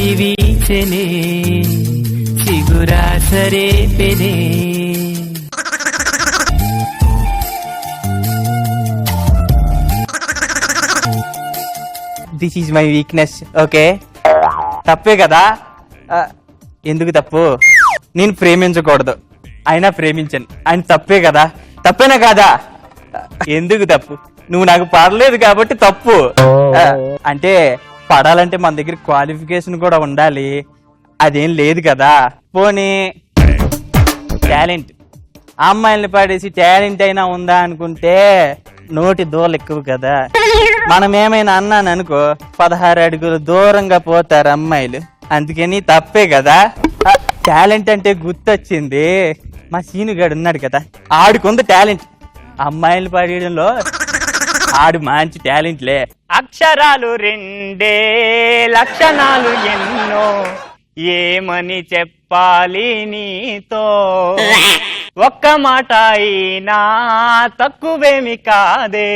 గాలి వీచెనే చిగురాసరే పెనే. This is my weakness. Okay, తప్పే కదా? ఎందుకు తప్పు? నేను ప్రేమించకూడదు, అయినా ప్రేమించాను. ఆయన తప్పే కదా? తప్పేనా కాదా? ఎందుకు తప్పు? నువ్వు నాకు పడలేదు కాబట్టి తప్పు. అంటే పడాలంటే మన దగ్గర క్వాలిఫికేషన్ కూడా ఉండాలి, అదేం లేదు కదా. పోనీ టాలెంట్, అమ్మాయిల్ని పడేసి టాలెంట్ అయినా ఉందా అనుకుంటే నోటి దూలు ఎక్కువ కదా. మనం ఏమైనా అన్నాను అనుకో 16 అడుగులు దూరంగా పోతారు అమ్మాయిలు, అందుకని తప్పే కదా. టాలెంట్ అంటే గుర్తొచ్చింది, మా సీనుగాడు ఉన్నాడు కదా, ఆడుకుంది టాలెంట్. అమ్మాయిలు పడేయడంలో ఆడు మంచి టాలెంట్లే. అక్షరాలు 2 లక్షణాలు ఎన్నో, ఏమని చెప్పాలి నీతో, ఒక్క మాట అయినా తక్కువేమి కాదే,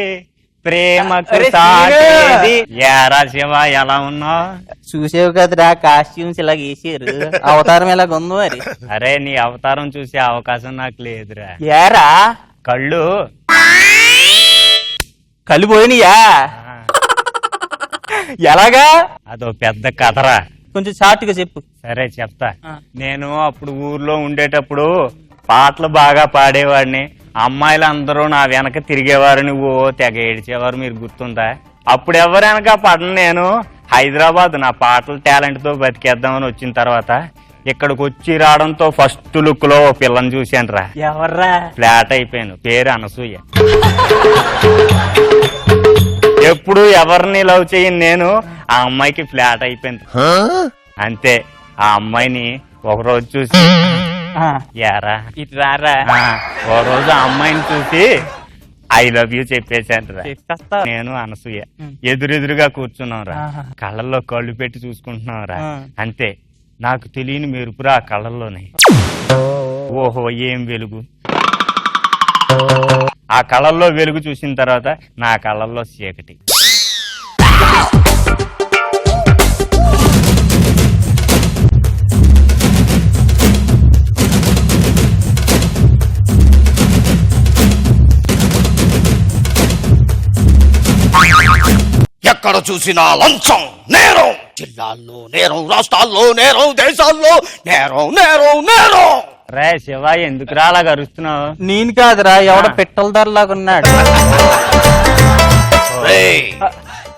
ప్రేమకు సాగేది. యారా శివ, ఎలా ఉన్నావు? చూసేవు కదరా, కాస్ట్యూమ్స్ ఇలా గీసారు, అవతారం ఎలాగ ఉందో మరి. అరే, నీ అవతారం చూసే అవకాశం నాకు లేదురా. యారా కళ్ళు పోయినయా? ఎలాగా? అదో పెద్ద కథరా, కొంచెం షార్ట్గా చెప్పు. సరే చెప్తా. నేను అప్పుడు ఊర్లో ఉండేటప్పుడు పాటలు బాగా పాడేవాడిని, అమ్మాయిలు అందరూ నా వెనక తిరిగేవారు, నువ్వు తెగ ఏడ్చేవారు, మీరు గుర్తుందా? అప్పుడు ఎవరు వెనక పడను నేను హైదరాబాద్ నా పాటల టాలెంట్ తో బతికేద్దామని వచ్చిన తర్వాత ఇక్కడికి వచ్చి రావడంతో ఫస్ట్ లుక్ లో ఓ పిల్లని చూశాను రా. ఎవర్రా? ఫ్లాట్ అయిపోయాను. పేరు అనసూయ. ఎప్పుడు ఎవరిని లవ్ చేయను నేను, ఆ అమ్మాయికి ఫ్లాట్ అయిపోయింది అంతే. ఆ అమ్మాయిని ఒకరోజు చూసి యారా ఇటు రారా, ఓ రోజు ఆ అమ్మాయిని చూసి ఐ లవ్ యూ చెప్పేశాను రా. నేను అనసూయ ఎదురెదురుగా కూర్చున్నాం రా, కళ్ళల్లో కళ్ళు పెట్టి చూసుకుంటున్నాం రా. అంతే, నాకు తెలియని మెరుపురా ఆ కళ్ళల్లోనే. ఓహో ఏం వెలుగు! ఆ కళ్ళల్లో వెలుగు చూసిన తర్వాత నా కళ్ళల్లో చీకటి. ఎక్కడ చూసినా లంచం, నేరం, జిల్లాల్లో నేరం, రాష్ట్రాల్లో నేరం, దేశాల్లో నేరం, నేరం, నేరం. రే శివ, ఎందుకు రాలా గరుస్తున్నావు? నేను కాదురా, ఎవడ పిట్టల ధరలాగా ఉన్నాడు.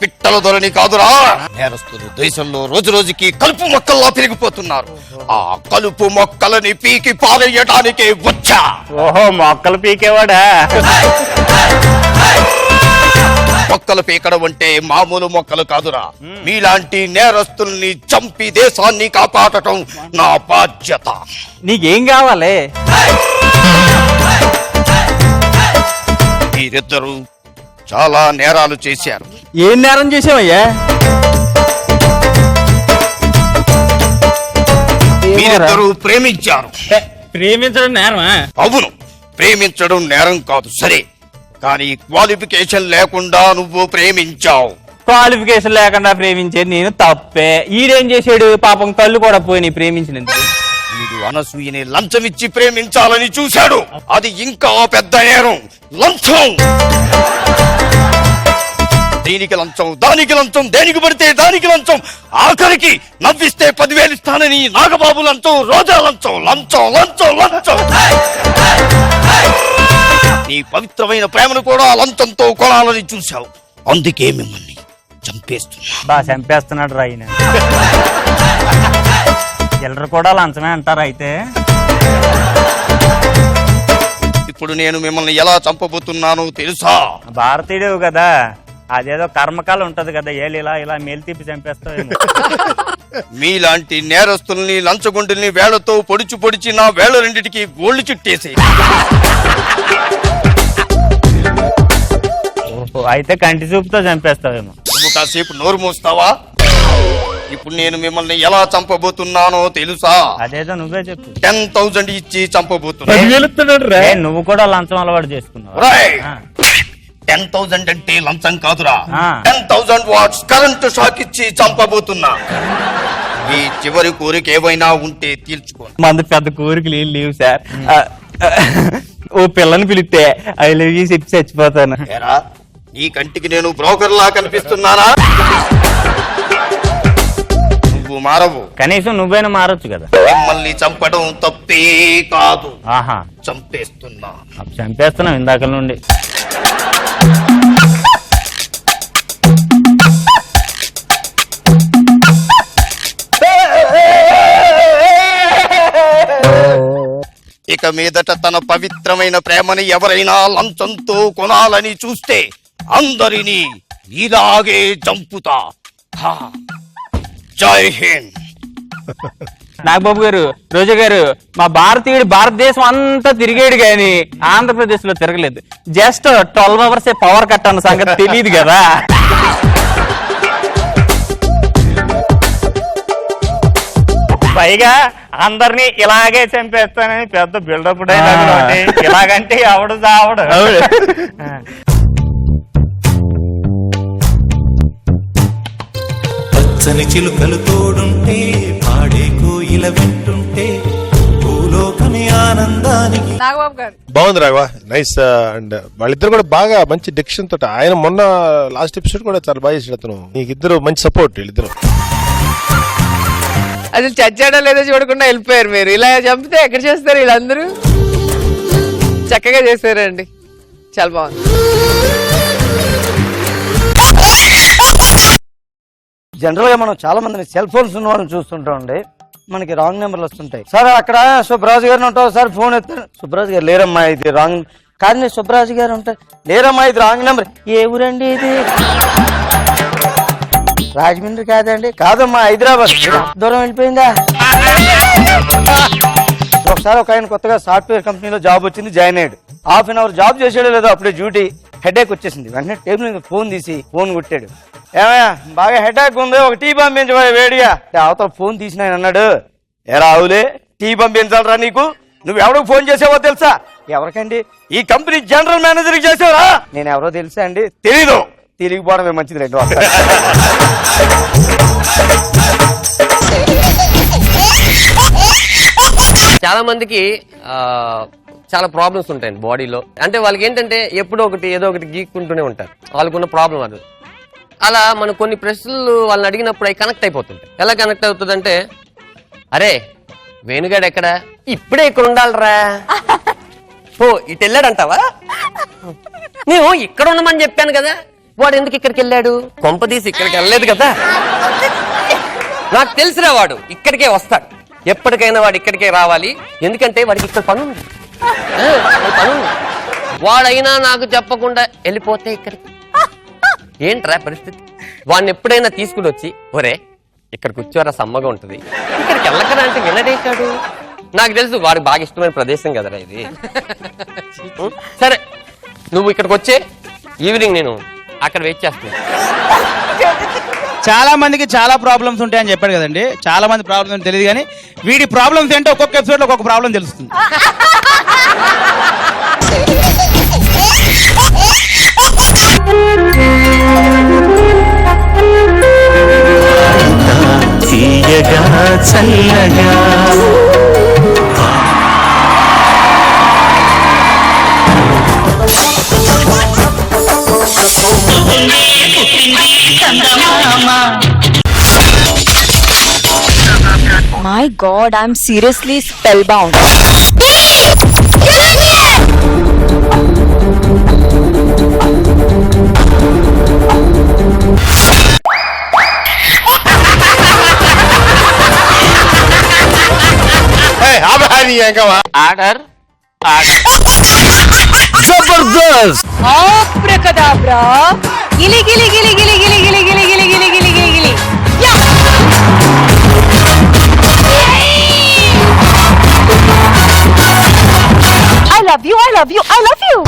పిట్టల ధరని కాదురా, నేరస్తులు దేశంలో రోజు రోజుకి కలుపు మొక్కల్లా పెరిగిపోతున్నారు. ఆ కలుపు మొక్కలని పీకి పారేయడానికే వచ్చా. ఓహో, మొక్కలు పీకేవాడా? మొక్కలు పీకడం అంటే మామూలు మొక్కలు కాదురా, మీలాంటి నేరస్తుల్ని చంపి దేశాన్ని కాపాడటం నా బాధ్యత. నీకేం కావాలి? మీరిద్దరూ చాలా నేరాలు చేశారు. ఏం నేరం చేసావయ్యా? మీరిద్దరూ ప్రేమించారు. ప్రేమించడం నేరమా? అవును, ప్రేమించడం నేరం కాదు సరే, కానీ క్వాలిఫికేషన్ లేకుండా నువ్వు ప్రేమించావు. క్వాలిఫికేషన్ లేకుండా ప్రేమించేది నేను తప్పే. ఈడేం చేశాడు పాపం, కళ్ళు కూడా పోయి ప్రేమించినందుకు. వీడు అనసూయని లంచమిచ్చి ప్రేమించాలని చూశాడు, అది ఇంకా పెద్ద నేరం. లంచం, దీనికి లంచం, దానికి లంచం, దేనికి పడితే దానికి లంచం, ఆఖరికి నవ్విస్తే 10,000 ఇస్తానని నాగబాబు లంచం, రోజా లంచం, లంచం, లంచం, లంచం. నీ పవిత్రమైన ప్రేమను కూడా లంచంతో కొనాలని చూశావు, అందుకే మిమ్మల్ని చంపేస్తున్నాడు రా ఆయన. ఎల్లరు కూడా లంచమే అంటారు అయితే. ఇప్పుడు నేను మిమ్మల్ని ఎలా చంపబోతున్నానో తెలుసా? భారతీయుడు కదా, అదేదో కర్మకాలం ఉంటది కదా, ఇలా ఇలా మేలు తిప్పి చంపేస్తావు. మీలాంటి నేరస్తుల్ని లంచగొండుల్ని వేళ్లతో పొడిచి పొడిచి నా వేళ్ల రెండిటికి గోళ్లు చుట్టేసి. అయితే కంటి చూపుతో చంపేస్తావేమో. నువ్వు కాసేపు నోరు మూస్తావా? ఇప్పుడు నేను మిమ్మల్ని ఎలా చంపబోతున్నానో తెలుసా? అదేదో నువ్వే చెప్పు. 10,000 ఇచ్చి చంపబోతున్నా. నువ్వు కూడా లంచం అలవాటు చేసుకున్నావు. 10,000 అంటే లంచం కాదురా, 10,000 వాట్స్ కరెంటు షాక్ ఇచ్చి చంపబోతున్నా. మీ చివరి కోరిక ఏమైనా ఉంటే తీర్చుకోండి. మంది పెద్ద కోరికలు ఏం లేవు సార్. ఓ పిల్లని పిలిస్తే ఐ లవ్ యూ చెప్పి చచ్చిపోతాను. ఏరా, నీ కంటికి నేను బ్రోకర్ లా కనిపిస్తున్నానా? నువ్వు మారవు. కనీసం నువ్వైనా మారొచ్చు కదా. మిమ్మల్ని చంపడం తప్పే కాదు, ఆహా, చంపేస్తున్నా. చంపేస్తున్నావు ఇందాక నుండి. ఇక మీదట తన పవిత్రమైన ప్రేమని ఎవరైనా లంచంతో కొనాలని చూస్తే అందరినీ ఇలాగే చంపుతా. హా. జై హింద్. నాగబాబు గారు, రోజా గారు, మా భారతీయుడు భారతదేశం అంతా తిరిగాడు గాని ఆంధ్రప్రదేశ్ లో తిరగలేదు. జస్ట్ 12 hours పవర్ కట్ అన్న సంగతి తెలియదు కదా. పైగా అందరినీ ఇలాగే చంపేస్తానని పెద్ద బిల్డప్ ఇలాగంటే ఆవిడ చావడు. పచ్చని చిలుకలు తోడుంటే పాడే కోయిల వింటుంటే భూలోకమే ఆనందానికి. నాగబాబు గారు బాగుంది రాఘవ, నైస్. అండ్ వాళ్ళిద్దరు కూడా బాగా మంచి డిక్షన్ తోటి. ఆయన మొన్న లాస్ట్ ఎపిసోడ్ కూడా చాలా బాగా చేసాడు అతను. నీకిద్దరు మంచి సపోర్ట్ వీళ్ళిద్దరు. అసలు చచ్చాడో లేదో చూడకుండా వెళ్ళిపోయారు మీరు. ఇలా చంపితే ఎక్కడ చేస్తారు వీళ్ళందరూ? చక్కగా చేశారండి, చాలా బాగుంది. జనరల్ గా మనం చాలా మందిని సెల్ ఫోన్స్ ఉన్న వాళ్ళని చూస్తుంటామండి. మనకి రాంగ్ నెంబర్లు వస్తుంటాయి. సార్ అక్కడ సుబ్రాజు గారిని ఉంటావు సార్, ఫోన్ ఎత్తారు. సుబ్రాజు గారు లేరమ్మా, ఇది రాంగ్. కానీ సుబ్రాజు గారు ఉంటారు, లేరమ్మా ఇది రాంగ్ నెంబర్. ఏ ఊరండి ఇది? రాజమండ్రి కాదండి. కాదమ్మా హైదరాబాద్. దూరం వెళ్ళిపోయిందా? ఒకసారి ఒక ఆయన కొత్తగా సాఫ్ట్వేర్ కంపెనీలో జాబ్ వచ్చింది, జాయిన్ అయ్యాడు. హాఫ్ అన్ అవర్ జాబ్ చేసాడో లేదో అప్పుడే డ్యూటీ హెడేక్ వచ్చేసింది. వెంటనే టేబుల్ మీద ఫోన్ తీసి ఫోన్ కొట్టాడు. ఏమయ్యా బాగా హెడేక్ ఉంది, ఒక టీ పంపించబోయే వేడిగా. అవతల ఫోన్ తీసిన ఆయన అన్నాడు, ఎరా అవులే టీ పంపించాలరా నీకు? నువ్వు ఎవరికి ఫోన్ చేసావో తెలుసా? ఎవరికండి? ఈ కంపెనీ జనరల్ మేనేజర్కి చేసావురా? నేను ఎవరో తెలుసా అండి? తెలీదు. తిరిగిపోవడమే మంచిది. రెండు చాలా మందికి చాలా ప్రాబ్లమ్స్ ఉంటాయండి బాడీలో. అంటే వాళ్ళకి ఏంటంటే ఎప్పుడో ఒకటి ఏదో ఒకటి గీక్కుంటూనే ఉంటారు. వాళ్ళకున్న ప్రాబ్లం అది. అలా మనం కొన్ని ప్రశ్నలు వాళ్ళని అడిగినప్పుడు అవి కనెక్ట్ అయిపోతుంటాయి. ఎలా కనెక్ట్ అవుతుందంటే, అరే వేణుగాడు ఎక్కడ? ఇప్పుడే ఇక్కడ ఉండాలరా. ఓ ఇటు వెళ్ళాడంటావా? నేను ఇక్కడ ఉండమని చెప్పాను కదా, వాడు ఎందుకు ఇక్కడికి వెళ్ళాడు? కొంపదీసి ఇక్కడికి వెళ్ళలేదు కదా. నాకు తెలిసిరా వాడు ఇక్కడికే వస్తాడు. ఎప్పటికైనా వాడు ఇక్కడికే రావాలి, ఎందుకంటే వాడికి ఇక్కడ పని ఉంది. వాడైనా నాకు చెప్పకుండా వెళ్ళిపోతే ఇక్కడికి ఏంట్రా పరిస్థితి? వాడిని ఎప్పుడైనా తీసుకుని వచ్చి, ఒరే ఇక్కడ కూర్చోరా సమ్మగా ఉంటది, ఇక్కడికి వెళ్ళకరా అంటే వినడేశాడు. నాకు తెలుసు వాడికి బాగా ఇష్టమైన ప్రదేశం కదరా ఇది. సరే నువ్వు ఇక్కడికి వచ్చే, ఈవినింగ్ నేను అక్కడ వెయిట్ చేస్తున్నా. చాలా మందికి చాలా ప్రాబ్లమ్స్ ఉంటాయని చెప్పాడు కదండి. చాలా మంది ప్రాబ్లమ్స్ తెలియదు, కానీ వీడి ప్రాబ్లమ్స్ ఏంటో ఒక్కొక్క ఎపిసోడ్ లో ఒక్కొక్క ప్రాబ్లం తెలుస్తుంది. చల్లగా My God, I'm seriously spellbound. Order Jabardasth. Abracadabra. Gili gili gili gili gili gili gili gili gili gili gili gili. Yeah. I love you. I love you. I love you.